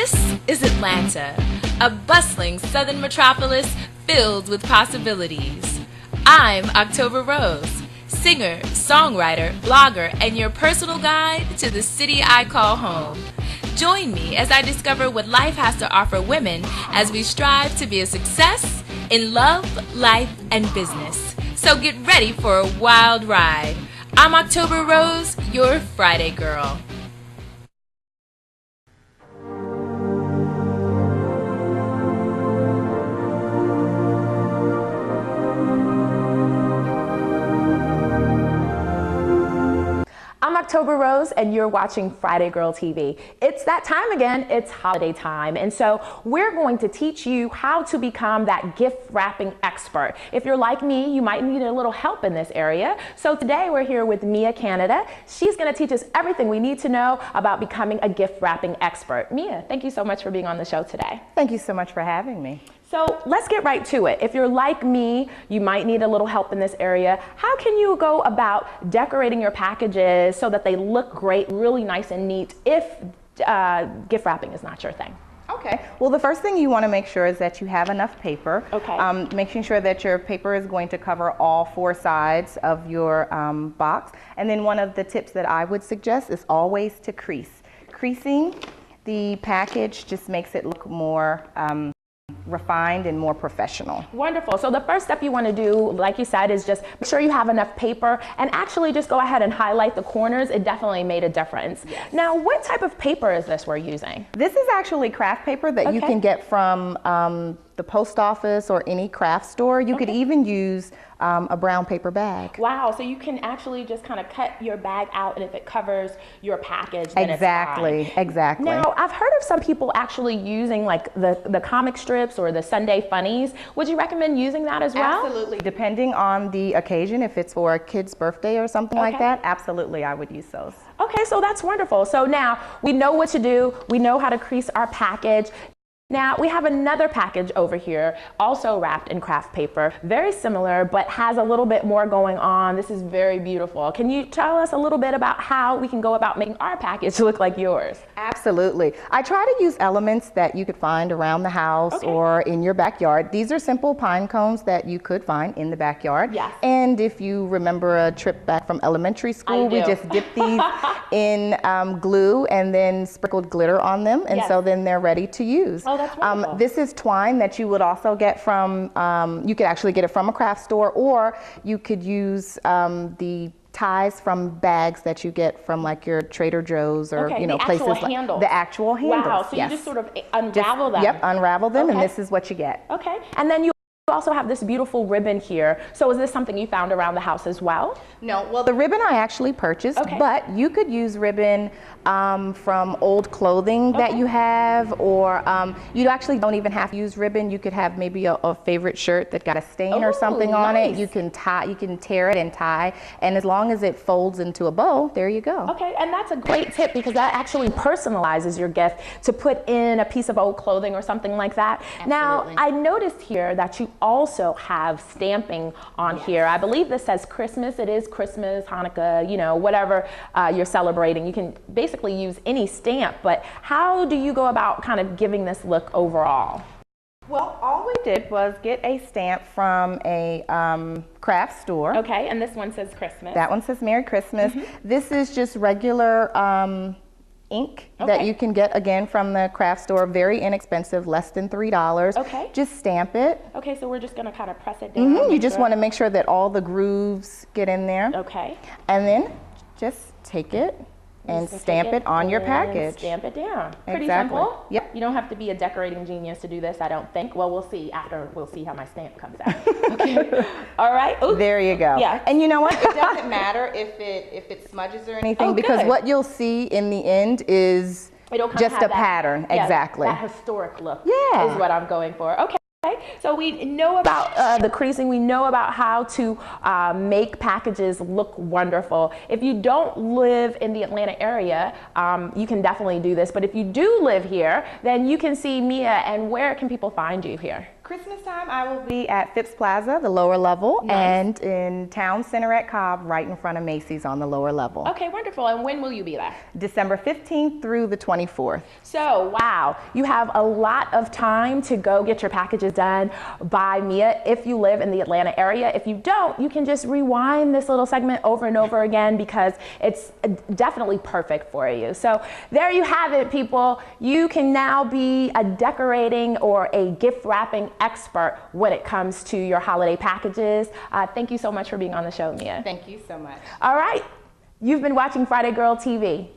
This is Atlanta, a bustling southern metropolis filled with possibilities. I'm October Rose, singer, songwriter, blogger, and your personal guide to the city I call home. Join me as I discover what life has to offer women as we strive to be a success in love, life, and business. So get ready for a wild ride. I'm October Rose, your Friday girl. I'm October Rose, and you're watching Friday Girl TV. It's that time again, it's holiday time, and so we're going to teach you how to become that gift wrapping expert. If you're like me, you might need a little help in this area. So today we're here with Mia Canada. She's gonna teach us everything we need to know about becoming a gift wrapping expert. Mia, thank you so much for being on the show today. Thank you so much for having me. So let's get right to it. If you're like me, you might need a little help in this area. How can you go about decorating your packages so that they look great, really nice and neat if gift wrapping is not your thing? Okay. Well, the first thing you want to make sure is that you have enough paper. Okay. Making sure that your paper is going to cover all four sides of your box. And then one of the tips that I would suggest is always to crease. Creasing the package just makes it look more refined and more professional. Wonderful. So the first step you want to do, like you said, is just make sure you have enough paper and actually just go ahead and highlight the corners. It definitely made a difference. Yes. Now, what type of paper is this we're using? This is actually craft paper that you can get from the post office or any craft store. You could even use a brown paper bag. Wow, so you can actually just kind of cut your bag out, and if it covers your package, then exactly, it's fine. Exactly. Now, I've heard of some people actually using like the comic strips or the Sunday funnies. Would you recommend using that as well? Absolutely. Depending on the occasion, if it's for a kid's birthday or something like that, absolutely, I would use those. Okay, so that's wonderful. So now we know what to do. We know how to crease our package. Now we have another package over here, also wrapped in craft paper, very similar, but has a little bit more going on. This is very beautiful. Can you tell us a little bit about how we can go about making our package look like yours? Absolutely. I try to use elements that you could find around the house or in your backyard. These are simple pine cones that you could find in the backyard. Yes. And if you remember a trip back from elementary school, we just dipped these in glue and then sprinkled glitter on them, and so then they're ready to use. Oh, that's wonderful. This is twine that you would also get from, you could actually get it from a craft store, or you could use the ties from bags that you get from like your Trader Joe's or places like the actual handles. Wow, so you just sort of unravel them. Yep, unravel them, and this is what you get. Okay, and then you also have this beautiful ribbon here. So is this something you found around the house as well? No, well, the ribbon I actually purchased, but you could use ribbon from old clothing that you have, or you actually don't even have to use ribbon. You could have maybe a favorite shirt that got a stain or something on it. You can tie, you can tear it and tie, and as long as it folds into a bow, there you go. Okay, and that's a great tip because that actually personalizes your gift to put in a piece of old clothing or something like that. Absolutely. Now, I noticed here that you also have stamping on here. I believe this says Christmas. It is Christmas, Hanukkah, you know, whatever you're celebrating. You can basically use any stamp, but how do you go about kind of giving this look overall? Well, all we did was get a stamp from a craft store. Okay, and this one says Christmas. That one says Merry Christmas. This is just regular ink that you can get again from the craft store, very inexpensive, less than $3. Okay. Just stamp it. Okay, so we're just gonna kind of press it down. You just want to make sure that all the grooves get in there. Okay. And then just take it and stamp it on your package. Stamp it down. Pretty Exactly. simple. Yep. You don't have to be a decorating genius to do this, I don't think. Well, we'll see after. We'll see how my stamp comes out. Okay. All right. Oops. There you go. Yeah. And you know what? It doesn't matter if it smudges or anything, because what you'll see in the end is just a pattern. Exactly. That historic look is what I'm going for. Okay. So we know about the creasing, we know about how to make packages look wonderful. If you don't live in the Atlanta area, you can definitely do this, but if you do live here, then you can see Mia. And where can people find you here? Christmas time, I will be at Phipps Plaza, the lower level, and in Town Center at Cobb, right in front of Macy's on the lower level. Okay, wonderful. And when will you be there? December 15th through the 24th. So, wow, you have a lot of time to go get your packages done by Mia if you live in the Atlanta area. If you don't, you can just rewind this little segment over and over again because it's definitely perfect for you. So there you have it, people. You can now be a decorating or a gift wrapping expert when it comes to your holiday packages. Thank you so much for being on the show, Mia. Thank you so much. All right, you've been watching Friday Girl TV.